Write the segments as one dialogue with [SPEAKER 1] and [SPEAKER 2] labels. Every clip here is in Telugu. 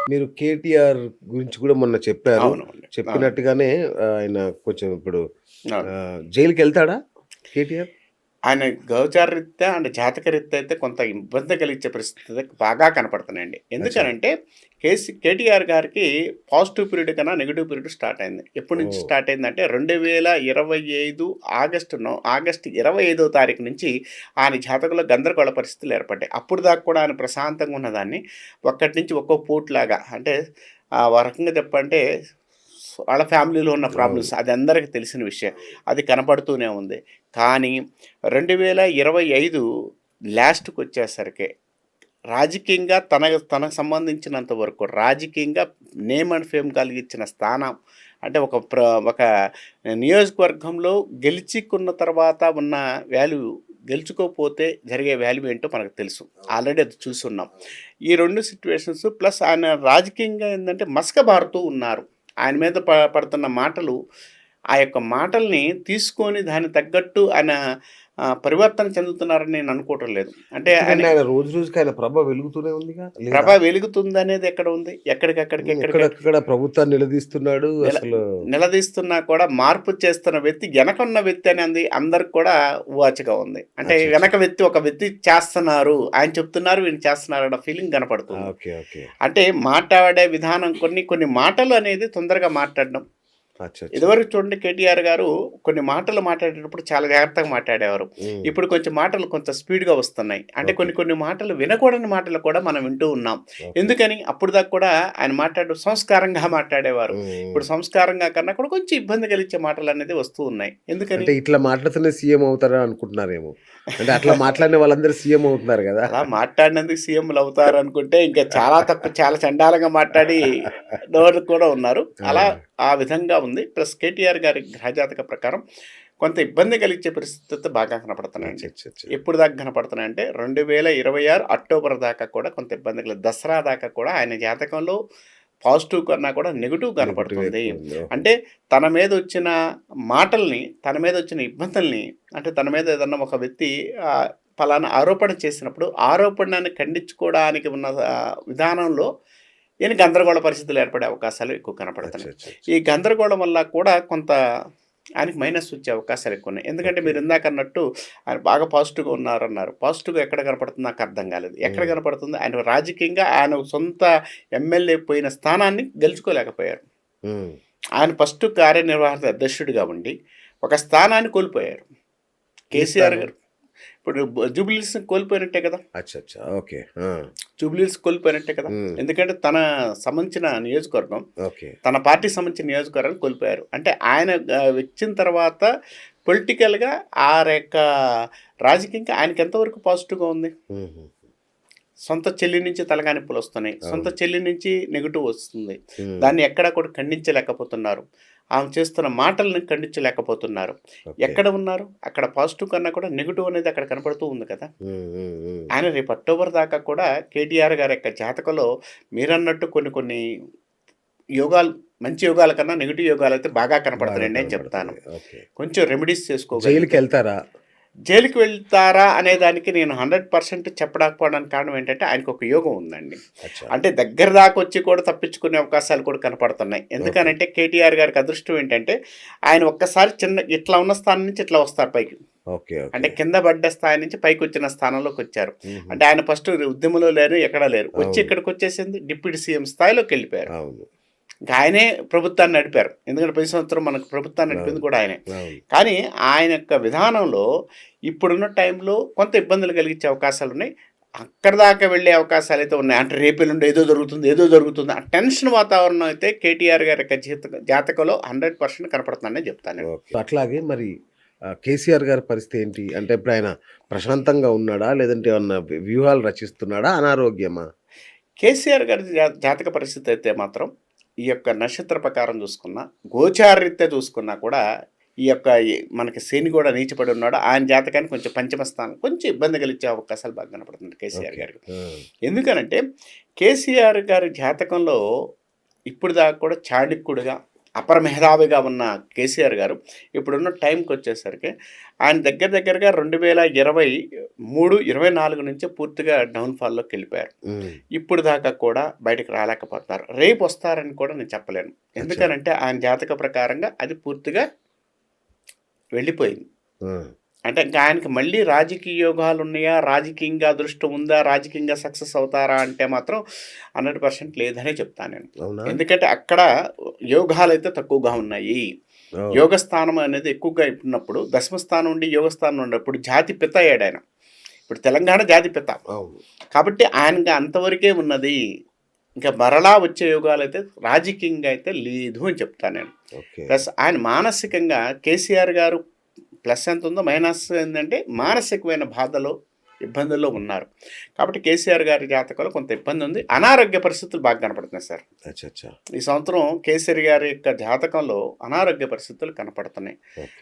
[SPEAKER 1] మీరు కేటీఆర్ గురించి కూడా మొన్న చెప్పారు.
[SPEAKER 2] అవునవును. అవును.
[SPEAKER 1] చెప్పినట్టుగానే ఆయన కొంచెం ఇప్పుడు
[SPEAKER 2] అవును.
[SPEAKER 1] జైలుకెళ్తాడా కేటీఆర్?
[SPEAKER 2] ఆయన గోచారరీత్యా అంటే జాతకరీత్యా అయితే కొంత ఇబ్బంది కలిగించే పరిస్థితి బాగా కనపడుతున్నాయండి.
[SPEAKER 1] అచ్చా!
[SPEAKER 2] ఎందుకనంటే కేటీఆర్ గారికి పాజిటివ్ పీరియడ్ కన్నా నెగెటివ్ పీరియడ్ స్టార్ట్ అయింది. ఎప్పటి నుంచి
[SPEAKER 1] ఓహ్!
[SPEAKER 2] స్టార్ట్ అయిందంటే 2025 ఆగస్టు 25వ తారీఖు నుంచి ఆయన జాతకంలో గందరగోళ పరిస్థితులు ఏర్పడ్డాయి. అప్పుడు దాకా కూడా ఆయన ప్రశాంతంగా ఉన్నదాన్ని ఒక్కటి నుంచి ఒక్కో పూటలాగా అంటే ఒక రకంగా చెప్పంటే వాళ్ళ ఫ్యామిలీలో ఉన్న ప్రాబ్లమ్స్
[SPEAKER 1] అవును.
[SPEAKER 2] అది అందరికీ తెలిసిన విషయం. అది కనపడుతూనే ఉంది. కానీ 2025 లాస్ట్‌కొచ్చేసరికి రాజకీయంగా తనకు సంబంధించినంత వరకు రాజకీయంగా నేమ్ అండ్ ఫేమ్ కలిగించిన స్థానం అంటే ఒక నియోజకవర్గంలో గెలుచుకున్న తర్వాత ఉన్న వాల్యూ గెలుచుకోకపోతే జరిగే వాల్యూ ఏంటో మనకు తెలుసు. ఆల్రెడీ అది చూసున్నాం. ఈ 2 సిట్యుయేషన్స్ ప్లస్ ఆయన రాజకీయంగా ఏందంటే మసకబారుతూ ఉన్నారు. ఆయన మీద పడుతున్న మాటలు ఆ యొక్క మాటల్ని తీసుకొని దానికి తగ్గట్టు ఆయన పరివర్తన చెందుతున్నారని నేను అనుకోవటం లేదు. అంటే ఆయన
[SPEAKER 1] ఎందుకంటే ఆయన రోజు రోజుకి ఆయన ప్రభ వెలుగుతూనే ఉందిగా. లేదా?
[SPEAKER 2] వెలుగుతుందనేది ఎక్కడ ఉంది? ఎక్కడికెక్కడికి
[SPEAKER 1] ఎక్కడెక్కడ ప్రభుత్వాన్ని నిలదీస్తున్నాడు
[SPEAKER 2] నిల
[SPEAKER 1] అసలు.
[SPEAKER 2] నిలదీస్తున్నా కూడా మార్పు చేస్తున్న వ్యక్తి వెనకున్న వ్యక్తి అనేది అందరికి కూడా ఉవాచగా ఉంది. అంటే
[SPEAKER 1] అచ్చచ్చ!
[SPEAKER 2] వెనక వ్యక్తి ఒక వ్యక్తి చేస్తున్నారు. ఆయన చెప్తున్నారు, వీళ్ళు చేస్తున్నారు అన్న ఫీలింగ్ కనపడుతుంది.
[SPEAKER 1] ఓకే. ఓకే.
[SPEAKER 2] అంటే మాట్లాడే విధానం కొన్ని మాటలు అనేది తొందరగా మాట్లాడడం.
[SPEAKER 1] అచ్చచ్చ!
[SPEAKER 2] ఇదివరకు చూడండి కేటీఆర్ గారు కొన్ని మాటలు మాట్లాడేటప్పుడు చాలా జాగ్రత్తగా మాట్లాడేవారు.
[SPEAKER 1] హ్మ్.
[SPEAKER 2] ఇప్పుడు కొంచెం మాటలు కొంచెం స్పీడ్‌గా వస్తున్నాయి. అంటే
[SPEAKER 1] ఓకే.
[SPEAKER 2] కొన్ని మాటలు వినకూడని మాటలు కూడా మనం వింటూ ఉన్నాం.
[SPEAKER 1] ఓకే.
[SPEAKER 2] ఎందుకని అప్పటిదాకా కూడా ఆయన మాట్లాడడం సంస్కారంగా మాట్లాడేవారు.
[SPEAKER 1] హ్మ్.
[SPEAKER 2] ఇప్పుడు సంస్కారంగా కన్నా కూడా కొంచెం ఇబ్బంది కలిగించే మాటలనేది వస్తూ ఉన్నాయి. ఎందుకని?
[SPEAKER 1] అంటే ఇట్లా మాట్లాడితేనే సీఎం అవుతారా అనుకుంటున్నారేమో. అంటే అట్లా మాట్లాడిన వాళ్ళందరూ సీఎం అవుతున్నారు గదా!
[SPEAKER 2] అలా మాట్లాడినందుకు సీఎంలు అవుతారనుకుంటే ఇంకా చాలా తక్కువ చాలా చండాలంగా మాట్లాడి నోరు కూడా ఉన్నారు.
[SPEAKER 1] ఆ!
[SPEAKER 2] అలా ఆ విధంగా ఉంది. ప్లస్ కేటీఆర్ గారి గ్రహజాతక ప్రకారం కొంత ఇబ్బంది కలిగించే పరిస్థితులు బాగా కనపడుతున్నాయండి.
[SPEAKER 1] అచ్చచ్చచ్చ!
[SPEAKER 2] ఎప్పుడు దాకా కనపడుతున్నాయంటే 2026 అక్టోబర్ దాకా కూడా కొంత ఇబ్బంది దసరా దాకా కూడా ఆయన జాతకంలో పాజిటివ్ కన్నా కూడా నెగెటివ్
[SPEAKER 1] నెగెటివ్
[SPEAKER 2] కనపడుతుంది.
[SPEAKER 1] ఎక్కువుంది. ఓహో!
[SPEAKER 2] అంటే తన మీదొచ్చిన మాటల్ని, తన మీదొచ్చిన ఇబ్బందుల్ని అంటే తన మీద ఏదన్నా ఒక వ్యక్తి పలానా ఆరోపణ చేసినప్పుడు ఆరోపణని ఖండించుకోవడానికి ఉన్న విధానంలో ఈయన గందరగోళ పరిస్థితులు ఏర్పడే అవకాశాలు ఎక్కువ కనపడుతున్నాయి.
[SPEAKER 1] అచ్చచ్చచ్చ!
[SPEAKER 2] ఈ గందరగోళం వల్ల కూడా కొంత ఆయనకి మైనస్ వచ్చే అవకాశాలు ఎక్కువున్నాయి. ఎందుకంటే
[SPEAKER 1] ఓకే.
[SPEAKER 2] మీరు ఇందాకన్నట్టు ఆయన బాగా పాజిటివ్‌గా ఉన్నారన్నారు. పాజిటివ్‌గా ఎక్కడ కనపడుతుందో నాకు అర్థం కాలేదు. ఎక్కడ
[SPEAKER 1] హ్మ్.
[SPEAKER 2] కనపడుతుంది? ఆయన రాజకీయంగా ఆయన సొంత ఎమ్మెల్యే పోయిన స్థానాన్ని గెలుచుకోలేకపోయారు.
[SPEAKER 1] హ్మ్.
[SPEAKER 2] ఆయన ఫస్ట్ కార్యనిర్వాహక అధ్యక్షుడిగా ఉండి ఒక స్థానాన్ని కోల్పోయారు.
[SPEAKER 1] ఏ
[SPEAKER 2] కేసీఆర్
[SPEAKER 1] స్థానం?
[SPEAKER 2] గారు ఇప్పుడు జూబ్లీహిల్స్‌ని కోల్పోయినట్టే కదా!
[SPEAKER 1] అచ్చచ్చ! ఓకే. ఆ!
[SPEAKER 2] జూబ్లీహిల్స్ కోల్పోయినట్టే కదా!
[SPEAKER 1] హ్మ్.
[SPEAKER 2] ఎందుకంటే తన సంబంధించిన నియోజకవర్గం,
[SPEAKER 1] ఓకే.
[SPEAKER 2] తన పార్టీకి సంబంధించిన నియోజకవర్గాన్ని కోల్పోయారు. అంటే ఆయన వచ్చిన తర్వాత పొలిటికల్‌గా ఆ యొక్క రాజకీయంగా ఆయనకి ఎంతవరకు పాజిటివ్‌గా ఉంది?
[SPEAKER 1] హుహు.
[SPEAKER 2] సొంత చెల్లి నుంచి తలకానిప్పులొస్తున్నాయి. సొంత
[SPEAKER 1] అవును.
[SPEAKER 2] చెల్లి నుంచి నెగెటివ్ వస్తుంది.
[SPEAKER 1] హ్మ్.
[SPEAKER 2] దాన్ని ఎక్కడా కూడా ఖండించలేకపోతున్నారు. ఆమె చేస్తున్న మాటలను ఖండించలేకపోతున్నారు.
[SPEAKER 1] ఓకే.
[SPEAKER 2] ఎక్కడ ఉన్నారు? అక్కడ పాజిటివ్ కన్నా కూడా నెగెటివ్ అనేది అక్కడ కనపడుతూ ఉంది కదా!
[SPEAKER 1] హ్మ్. హ్మ్. హ్మ్.
[SPEAKER 2] ఆయన రేపు అక్టోబర్ దాకా కూడా కేటీఆర్ గారి యొక్క జాతకంలో మీరన్నట్టు కొన్ని యోగాలు మంచి యోగాల కన్నా నెగెటివ్ యోగాలైతే బాగా
[SPEAKER 1] బాగా
[SPEAKER 2] కనపడుతున్నాయండి అని చెప్తాను.
[SPEAKER 1] కనబడుతున్నాయి. ఓకే.
[SPEAKER 2] కొంచెం రెమెడీస్ చేసుకోగలిగితే
[SPEAKER 1] జైలుకెళ్తారా?
[SPEAKER 2] జైలుకి వెళ్తారా అనే దానికి నేను 100% చెప్పలేకపోవడానికి కారణం ఏంటంటే ఆయనకొక యోగం ఉందండి.
[SPEAKER 1] అచ్చా!
[SPEAKER 2] అంటే దగ్గర దాకా వచ్చి కూడా తప్పించుకునే అవకాశాలు కూడా కనపడుతున్నాయి.
[SPEAKER 1] ఓకే.
[SPEAKER 2] ఎందుకనంటే కేటీఆర్ గారికి అదృష్టం ఏంటంటే ఆయన ఒక్కసారి ఇట్లా ఉన్న స్థానం నుంచి ఇట్లా వస్తారు పైకి.
[SPEAKER 1] ఓకే.
[SPEAKER 2] అంటే
[SPEAKER 1] ఓకే.
[SPEAKER 2] కింద పడ్డ స్థాయి నుంచి పైకొచ్చిన స్థానంలోకొచ్చారు. అంటే
[SPEAKER 1] హుహుహు.
[SPEAKER 2] ఆయన ఫస్ట్ ఉద్యమంలో లేరు, ఎక్కడా లేరు. వచ్చి
[SPEAKER 1] అవును.
[SPEAKER 2] ఇక్కడికొచ్చేసింది డిప్యూటీ సీఎం స్థాయిలోకెళ్ళిపోయారు.
[SPEAKER 1] అవును.
[SPEAKER 2] ఇంక ఆయనే ప్రభుత్వాన్ని నడిపారు. ఎందుకంటే ప్రతి సంవత్సరం మనకు ప్రభుత్వాన్ని నడిపింది
[SPEAKER 1] అవును.
[SPEAKER 2] కూడా ఆయనే.
[SPEAKER 1] అవును.
[SPEAKER 2] కానీ ఆయన యొక్క విధానంలో ఇప్పుడున్న టైంలో కొంత ఇబ్బందులు కలిగించే అవకాశాలున్నాయి. అక్కడి దాకా వెళ్ళే అవకాశాలైతే ఉన్నాయి. అంటే రేపు ఎల్లుండి ఏదో జరుగుతుంది. ఆ టెన్షన్ వాతావరణం అయితే కేటీఆర్ గారి యొక్క జాతకంలో 100% కనపడుతుందనే చెప్తాను నేను.
[SPEAKER 1] ఓకే. అట్లాగే మరి కేసీఆర్ గారి పరిస్థితి ఏంటి? అంటే ఇప్పుడు ఆయన ప్రశాంతంగా ఉన్నాడా? లేదంటే ఏమన్నా వ్యూహాలు రచిస్తున్నాడా? అనారోగ్యమా?
[SPEAKER 2] కేసీఆర్ గారి జాతక పరిస్థితి అయితే మాత్రం ఈ యొక్క నక్షత్ర ప్రకారం చూసుకున్నా, గోచారరీత్యా చూసుకున్నా కూడా మనకి శని కూడా నీచపడి ఉన్నాడు. ఆయన జాతకానికి కొంచెం పంచమ స్థానం కొంచెం ఇబ్బంది కలిగించే అవకాశాలు బాగా కనపడుతుంది కేసీఆర్
[SPEAKER 1] ఓకే.
[SPEAKER 2] గారికి.
[SPEAKER 1] ఆ!
[SPEAKER 2] ఎందుకనంటే కేసీఆర్ గారి జాతకంలో ఇప్పుడు దాకా కూడా చాణక్యుడిగా అపర మేధావిగా ఉన్న కేసీఆర్ గారు ఇప్పుడున్న టైంకి వచ్చేసరికి ఆయన దగ్గరగా 2020 3/24 నుంచే పూర్తిగా డౌన్ఫాల్లోకి వెళ్ళిపోయారు. ఇప్పుడు దాకా కూడా బయటకు రాలేకపోతున్నారు. రేపు వస్తారని కూడా నేను చెప్పలేను. ఎందుకనంటే ఆయన జాతక ప్రకారంగా అది పూర్తిగా వెళ్ళిపోయింది. అంటే ఇంకా ఆయనకి మళ్ళీ రాజకీయ యోగాలు ఉన్నాయా, రాజకీయంగా అదృష్టం ఉందా, రాజకీయంగా సక్సెస్ అవుతారా అంటే మాత్రం 100% లేదనే చెప్తాను నేను. ఎందుకంటే అక్కడ యోగాలు అయితే తక్కువగా ఉన్నాయి. యోగ స్థానం అనేది ఎక్కువగా ఉన్నప్పుడు దశమ స్థానం ఉండి యోగ స్థానం ఉన్నప్పుడు జాతి పిత అయ్యాడు ఆయన. ఇప్పుడు తెలంగాణ జాతి పిత కాబట్టి ఆయనకి అంతవరకే ఉన్నది. ఇంకా మరలా వచ్చే యోగాలు అయితే రాజకీయంగా అయితే లేదు అని చెప్తాను నేను. ప్లస్ ఆయన మానసికంగా కేసీఆర్ గారు ప్లస్ ఎంత ఉందో మైనస్ ఏంటంటే మానసికమైన బాధలో ఇబ్బందుల్లో ఉన్నారు. కాబట్టి కేసీఆర్ గారి జాతకంలో కొంత ఇబ్బంది ఉంది. అనారోగ్య పరిస్థితులు బాగా కనపడుతున్నాయి సార్. ఈ సంవత్సరం కేసీఆర్ గారి యొక్క జాతకంలో అనారోగ్య పరిస్థితులు కనపడుతున్నాయి.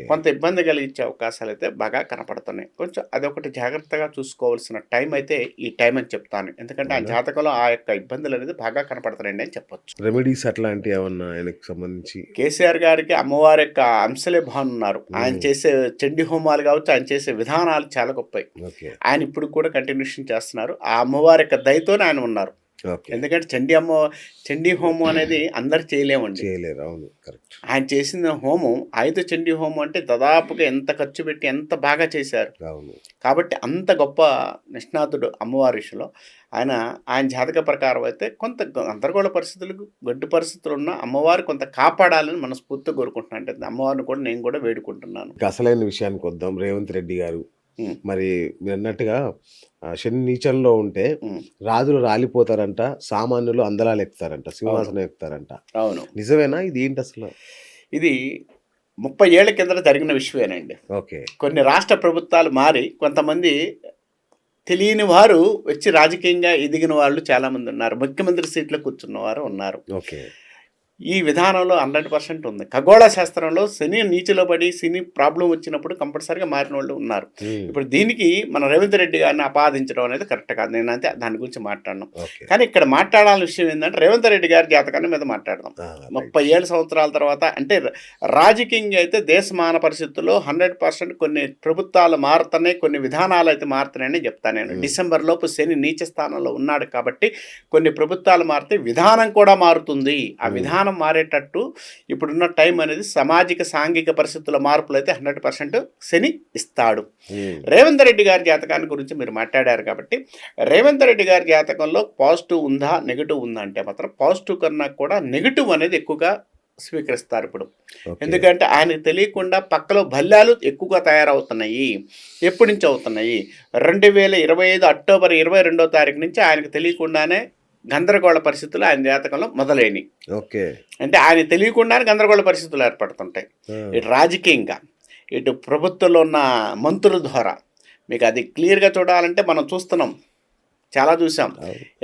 [SPEAKER 2] కొంత ఇబ్బంది కలిగించే అవకాశాలు అయితే బాగా కనపడుతున్నాయి. కొంచెం అదొకటి జాగ్రత్తగా చూసుకోవాల్సిన టైం అయితే ఈ టైం అని చెప్తాను. ఎందుకంటే ఆ జాతకంలో ఆ యొక్క ఇబ్బందులు అనేది బాగా కనపడుతున్నాయండి అని చెప్పొచ్చు.
[SPEAKER 1] రెమెడీస్ అట్లాంటివి ఏమన్నా ఆయనకు సంబంధించి?
[SPEAKER 2] కేసీఆర్ గారికి అమ్మవారి యొక్క అంశలే బాగున్నారు. ఆయన చేసే చండీ హోమాలు కావచ్చు, ఆయన చేసే విధానాలు చాలా గొప్పవి. ఆయన ఇప్పుడు కూడా కంటిన్యూషన్ చేస్తున్నారు. ఆ అమ్మవారి యొక్క దయతోనే ఆయన ఉన్నారు. ఎందుకంటే చండీ హోమం అనేది అందరు చేయలేమండి. ఆయన చేసిన హోమం 5 చండీ హోమం అంటే దాదాపుగా ఎంత ఖర్చు పెట్టి ఎంత బాగా చేశారు. కాబట్టి అంత గొప్ప నిష్ణాతుడు అమ్మవారి విషయంలో. ఆయన జాతక ప్రకారం అయితే కొంత గందరగోళ పరిస్థితులకు గడ్డు పరిస్థితులు ఉన్న అమ్మవారు కొంత కాపాడాలని మనస్ఫూర్తిగా కోరుకుంటున్నాను. అంటే అమ్మవారిని కూడా నేను కూడా వేడుకుంటున్నాను.
[SPEAKER 1] అసలైన విషయానికి వద్దాం. రేవంత్ రెడ్డి గారు మరి మీరు అన్నట్టుగా శని నీచంలో ఉంటే రాజులు రాలిపోతారంట, సామాన్యులు అందలాలు ఎక్కుతారంట, సింహాసనం ఎక్కుతారంట.
[SPEAKER 2] అవును,
[SPEAKER 1] నిజమేనా? ఇది ఏంటి అసలు?
[SPEAKER 2] ఇది 30 ఏళ్ల కిందట జరిగిన విషయమేనండి. కొన్ని రాష్ట్ర ప్రభుత్వాలు మారి కొంతమంది తెలియని వారు వచ్చి రాజకీయంగా ఎదిగిన వాళ్ళు చాలామంది ఉన్నారు. ముఖ్యమంత్రి సీట్లో కూర్చున్న వారు ఉన్నారు. ఈ విధానంలో 100% ఉంది. ఖగోళ శాస్త్రంలో శని నీచిలో పడి శని ప్రాబ్లం వచ్చినప్పుడు కంపల్సరీగా మారిన వాళ్ళు ఉన్నారు. ఇప్పుడు దీనికి మన రేవంత్ రెడ్డి గారిని ఆపాదించడం అనేది కరెక్ట్ కాదు. నేను అంతే దాని గురించి మాట్లాడను. కానీ ఇక్కడ మాట్లాడాల్సిన విషయం ఏంటంటే రేవంత్ రెడ్డి గారి జాతకాన్ని మీద మాట్లాడదాం. 37 సంవత్సరాల తర్వాత అంటే రాజకీయంగా అయితే దేశమాన పరిస్థితుల్లో 100% కొన్ని ప్రభుత్వాలు మారుతున్నాయి, కొన్ని విధానాలు అయితే మారుతున్నాయని చెప్తాను నేను. డిసెంబర్ లోపు శని నీచ స్థానంలో ఉన్నాడు కాబట్టి కొన్ని ప్రభుత్వాలు మారితే విధానం కూడా మారుతుంది. ఆ విధానం మారేటట్టు ఇప్పుడున్న టైం అనేది సామాజిక సాంఘిక పరిస్థితుల మార్పులు అయితే 100% శని ఇస్తాడు. రేవంత్ రెడ్డి గారి జాతకాన్ని గురించి మీరు మాట్లాడారు కాబట్టి రేవంత్ రెడ్డి గారి జాతకంలో పాజిటివ్ ఉందా నెగిటివ్ ఉందా అంటే మాత్రం పాజిటివ్ కన్నా కూడా నెగిటివ్ అనేది ఎక్కువగా స్వీకరిస్తారు ఇప్పుడు. ఎందుకంటే ఆయనకు తెలియకుండా పక్కలో భల్లాలు ఎక్కువగా తయారవుతున్నాయి. ఎప్పటి నుంచి అవుతున్నాయి? 2025 అక్టోబర్ 22వ తారీఖు నుంచి ఆయనకు తెలియకుండానే గందరగోళ పరిస్థితులు ఆయన జాతకంలో మొదలైనవి. అంటే ఆయన తెలియకుండానే గందరగోళ పరిస్థితులు ఏర్పడుతుంటాయి. ఇటు రాజకీయంగా, ఇటు ప్రభుత్వంలో ఉన్న మంత్రుల ద్వారా. మీకు అది క్లియర్గా చూడాలంటే మనం చూస్తున్నాం, చాలా చూసాం.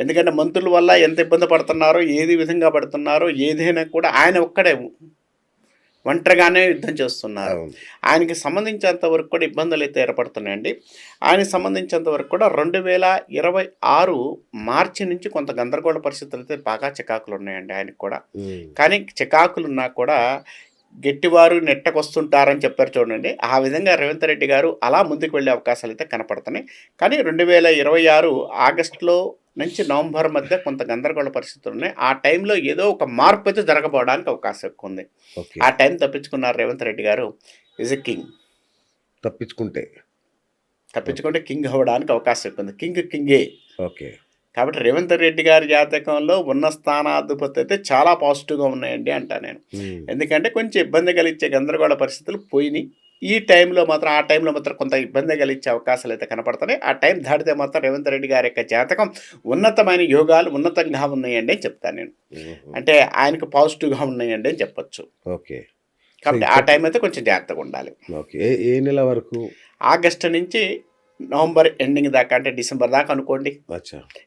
[SPEAKER 2] ఎందుకంటే మంత్రుల వల్ల ఎంత ఇబ్బంది పడుతున్నారో, ఏది విధంగా పడుతున్నారో ఏదైనా కూడా ఆయన ఒక్కడే ఒంటరిగానే యుద్ధం చేస్తున్నారు. ఆయనకి సంబంధించేంత వరకు కూడా ఇబ్బందులు అయితే ఏర్పడుతున్నాయండి. ఆయనకి సంబంధించేంత వరకు కూడా 2026 మార్చి నుంచి కొంత గందరగోళ పరిస్థితులు అయితే బాగా చికాకులు ఉన్నాయండి ఆయనకు కూడా. కానీ చికాకులున్నా కూడా గట్టివారు నెట్టకొస్తుంటారని చెప్పారు చూడండి. ఆ విధంగా రేవంత్ రెడ్డి గారు అలా ముందుకు వెళ్ళే అవకాశాలు అయితే కనపడుతున్నాయి. కానీ 2026 ఆగస్టులో నుంచి నవంబర్ మధ్య కొంత గందరగోళ పరిస్థితులు ఉన్నాయి. ఆ టైంలో ఏదో ఒక మార్పు అయితే జరగబోవడానికి అవకాశం ఎక్కువ ఉంది. ఆ టైం తప్పించుకున్నారు రేవంత్ రెడ్డి గారు. Is a king. తప్పించుకుంటే కింగ్ అవ్వడానికి అవకాశం ఎక్కువ ఉంది. కింగే. కాబట్టి రేవంత్ రెడ్డి గారి జాతకంలో ఉన్న స్థానాధిపతి అయితే చాలా పాజిటివ్గా ఉన్నాయండి అంటా నేను. ఎందుకంటే కొంచెం ఇబ్బంది కలిగించే గందరగోళ పరిస్థితులు పోయినాయి. ఈ టైంలో మాత్రం ఆ టైంలో మాత్రం కొంత ఇబ్బంది కలిగించే అవకాశాలు అయితే కనపడుతున్నాయి. ఆ టైం దాటితే మాత్రం రేవంత్ రెడ్డి గారి యొక్క జాతకం ఉన్నతమైన యోగాలు ఉన్నతంగా ఉన్నాయండి అని చెప్తాను నేను. అంటే ఆయనకు పాజిటివ్గా ఉన్నాయండి అని చెప్పొచ్చు. కాబట్టి ఆ టైం అయితే కొంచెం జాగ్రత్తగా ఉండాలి.
[SPEAKER 1] ఏ నెల వరకు?
[SPEAKER 2] ఆగస్టు నుంచి నవంబర్ ఎండింగ్ దాకా, అంటే డిసెంబర్ దాకా అనుకోండి.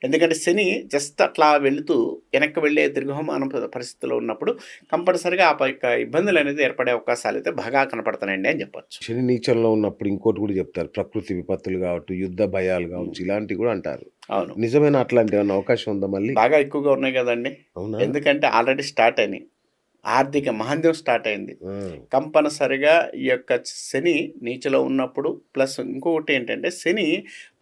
[SPEAKER 2] ఎందుకంటే శని జస్ట్ అట్లా వెళుతూ వెనక్కి వెళ్ళే తిరుగుమాన పరిస్థితిలో ఉన్నప్పుడు కంపల్సరిగా ఆ యొక్క ఇబ్బందులు అనేది ఏర్పడే అవకాశాలు అయితే బాగా కనపడుతున్నాయండి అని చెప్పొచ్చు.
[SPEAKER 1] శని నీచంలో ఉన్నప్పుడు ఇంకోటి కూడా చెప్తారు, ప్రకృతి విపత్తులు కావచ్చు, యుద్ధ భయాలు కావచ్చు, ఇలాంటివి కూడా అంటారు.
[SPEAKER 2] అవును,
[SPEAKER 1] నిజమైన అట్లాంటి ఏమన్నా అవకాశం ఉందా? మళ్ళీ
[SPEAKER 2] బాగా ఎక్కువగా ఉన్నాయి కదండి. ఎందుకంటే ఆల్రెడీ స్టార్ట్ అయినాయి. ఆర్థిక మాంద్యం స్టార్ట్ అయింది.
[SPEAKER 1] ఉమ్,
[SPEAKER 2] కంపల్సరిగా ఈ యొక్క శని నీచలో ఉన్నప్పుడు ప్లస్ ఇంకొకటి ఏంటంటే శని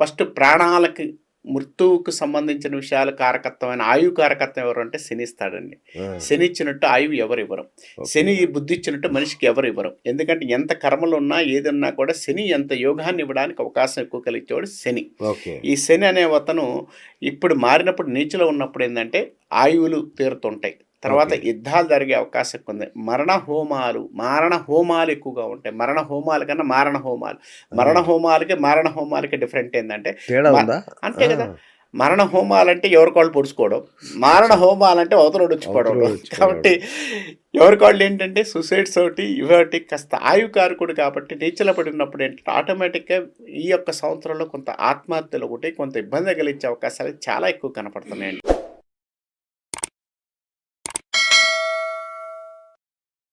[SPEAKER 2] ఫస్ట్ ప్రాణాలకి మృత్యువుకు సంబంధించిన విషయాలు కారకత్వమైన ఆయువు కారకత్వం ఎవరు అంటే శని ఇస్తాడండి. శని ఇచ్చినట్టు ఆయువు ఎవరు ఇవ్వరు. శని బుద్ధి ఇచ్చినట్టు మనిషికి ఎవరు ఇవ్వరు. ఎందుకంటే ఎంత కర్మలు ఉన్నా ఏదన్నా కూడా శని ఎంత యోగాన్ని ఇవ్వడానికి అవకాశం ఎక్కువ కలిగేవాడు శని.
[SPEAKER 1] ఓకే.
[SPEAKER 2] ఈ శని అనే అతను ఇప్పుడు మారినప్పుడు నీచలో ఉన్నప్పుడు ఏంటంటే ఆయువులు తీరుతుంటాయి. తర్వాత యుద్ధాలు జరిగే అవకాశం ఎక్కువ ఉంది. మారణ హోమాలు ఎక్కువగా ఉంటాయి. మరణ హోమాల కన్నా మరణ హోమాలకి డిఫరెంట్ ఏంటంటే
[SPEAKER 1] తేడా ఉందా?
[SPEAKER 2] అంతే కదా. మరణ హోమాలంటే ఎవరికాళ్ళు పొడుచుకోవడం, మారణ హోమాలంటే అవతలోడు వచ్చుకోవడం. కాబట్టి ఎవరికాళ్ళు ఏంటంటే సూసైడ్స్ ఒకటి ఇవటి కాస్త ఆయుకారకుడు కాబట్టి నీచల పడినప్పుడు ఏంటంటే ఆటోమేటిక్గా ఈ యొక్క సంవత్సరంలో కొంత ఆత్మహత్యలు ఒకటి కొంత ఇబ్బంది కలిగించే అవకాశాలు చాలా ఎక్కువ కనపడుతున్నాయండి.